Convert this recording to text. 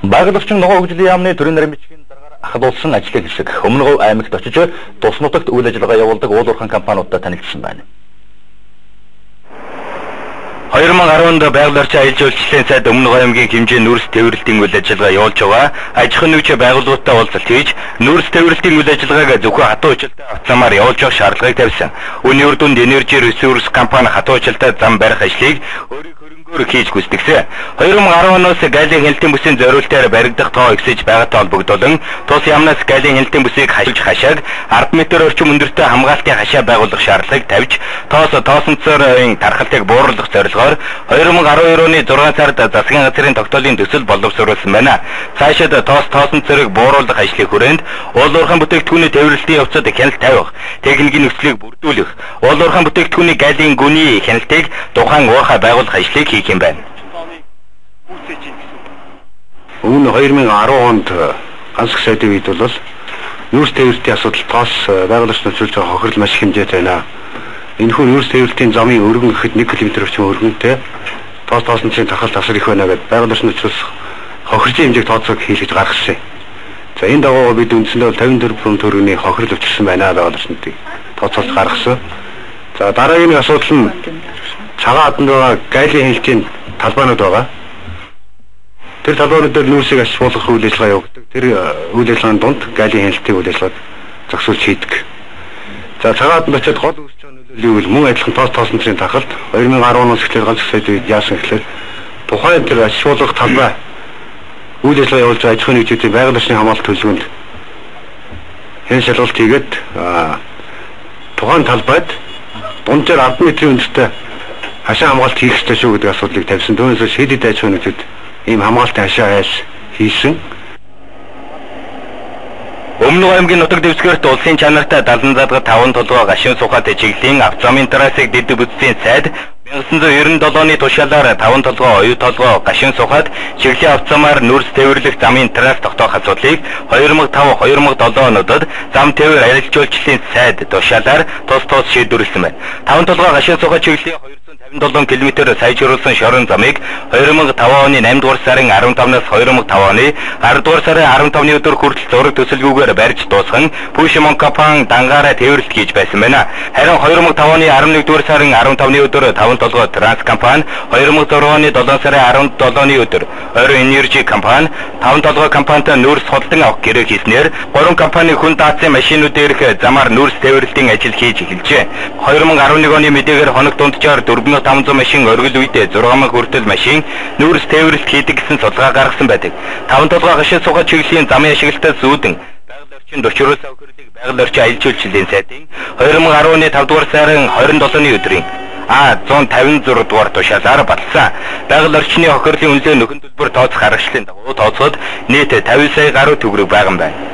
Байгаль орчин ногоо хөгжлийн яамны төрийн нарийн бичгийн дараагаар ахлуулсан ажлын хэсэг Өмнөговь аймагт очиж тус нутагт үйл ажиллагаа явуулдаг уулуурхан компаниудад танилцсан байна. 2010 онд байгаль орчин аялал жуулчлалын сайд Өмнөговь аймгийн хэмжээ нүүрс тээвэрлэлтийн үйл ажиллагаа явуулж байгаа. Аж ахуйн нэгж байгууллагуудтай уулзалт хийж нүүрс тээвэрлэлтийн үйл ажиллагааг зөвхөн хатуу ажилтай авцамаар явуулж явах шаардлагыг тавьсан. Үүний үр дүнд Energy Resource компани хатуу ажилтай зам барих ажлыг хийж гүйцэтгсэн. 2010 оноос галийн хяналтын бүсийн зориултаар баригдах тоо ихсэж байгаатай холбогдуулан тус яамнаас галийн хяналтын бүсийг хашааг 10 м орчим өндөртэй хамгаалтын хашаа байгуулах шаардлагыг тавьж тоосонцорын тархалтыг бууруулах зорилгоор 2012 оны 6 сард засгийн газрын тогтоолын төсөл боловсруулсан байна. Цаашид тоосонцорыг бууруулах ажлын хүрээнд уулуурхан бүтээгдэхүүний тээвэрлэлтийн явцад хяналт тавих, техникийн нөхцөлийг бүрдүүлэх, уулуурхан бүтээгдэхүүний галийн гүний хяналтыг тухайн уурхай байгуулах ажлыг хийх юм байна. Өмнө 2010 онд ганц их сайдын үед бол нүүрс тээвэрлэлтийн асуудал тоос байгаль орчинд нөлөөлж байгаа хохирол маш хэмжээтэй байна. Энэхүү нүүрс тээвэрлэлтийн замын өргөн гэхэд 1 км орчим өргөнтэй тоосонцын тархалт асар их байна гэдэг байгаль орчинд хохирлын хэмжээг тооцоог хийлгэж гаргасан. За энэ дагуу бид үндсэндээ 54 төгрөгийн хохирол өвчсөн байна байгаль орчинд тооцоолж гаргасан. За дараагийн асуудал нь цагаан хаданд байгаа галийн хяналтын талбайнууд байгаа. Тэр талбайнууд дээр нүүрсийг ашиглах үйл ажиллагаа явуулдаг. Тэр үйл ажиллагааны дунд галийн хяналтын үйл ажиллагааг зохицуулж хийдэг. За цагаан хаданд очиод гол үүсч байгаа нөлөөлөл нь мөн адилхан тоосонцын тархалт 2010 оноос эхлээд ганц их сайдын үед яасан гэхээр тухайн тэр ашиглах талбай үйл ажиллагаа явуулж байгаа аж ахуйн нэгжүүдийн байгаль орчны хамгаалалт төлөвлөгөөнд хэн шалгалт хийгээд тухайн талбайд дунджаар 10 м өндөртэй хашаа хамгаалт хийх ёстой шүү гэдэг асуудлыг тавьсан. Түүнээс хэд хэд аж ахуйн нэгжүүд ийм хамгаалтын хашаа хайш хийсэн. Өмнөговь аймгийн нутаг дэвсгэрт улсын чанартай 70 задгад 5 толгой гашуун сухад чиглэлийн автозамын трассыг дэд бүтцийн сайд 1997 оны тушаалаар 5 толгой оюу толгой гашуун сухад чиглэлийн автозамаар нүүрс тээвэрлэх замын трасс тогтоох асуудлыг 2005-2007 онуудад зам тээвэр аялал жуулчлалын сайд тушаалаар тус шийдвэрлэсэн байна. 5 толгой гашуун сухад чиглэлийн 7 км сайжруулсан шорон замыг 2005 оны 8 дугаар сарын 15-наас 2005 оны 10 дугаар сарын 15-ны өдөр хүртэл зураг төсөлгүйгээр барьж дуусган Пүшмон компани дангаараа тээвэрлэлт хийж байсан байна. Харин 2005 оны 11 дугаар сарын 15-ны өдөр 5 толгой Транс компани, 2006 оны 7 сарын 17-ны өдөр Орой Energy компани 5 толгой компанитай нүүрс судалдан авах гэрээ хийснээр 3 компани хүн даацын машинууд дээрх замаар нүүрс тээвэрлэлтийн ажил хийж эхэлжээ. 2011 оны мэдээгээр хоног дунджаар 4500 машин оргил үедээ 6000 хүртэл машин нүүрс тээвэрлэлт хийдэг гэсэн судалгаа гаргасан байдаг. 5 толгой гашуун сухад чиглэлийн замын ашиглалтаас зүүдэн байгаль орчинд учруулсан хөрөлийг байгаль орчин аялал жуулчлалын сайдын 2010 оны 5 дугаар сарын 27-ны өдрийн 156 дугаар тушаалаар батлсан. Байгаль орчны хохирлын үнэлгээ нөхөн төлбөр тооцох аргачлалын дагуу тооцоод нийт 50 сая гаруй төгрөг байгаа юм байна.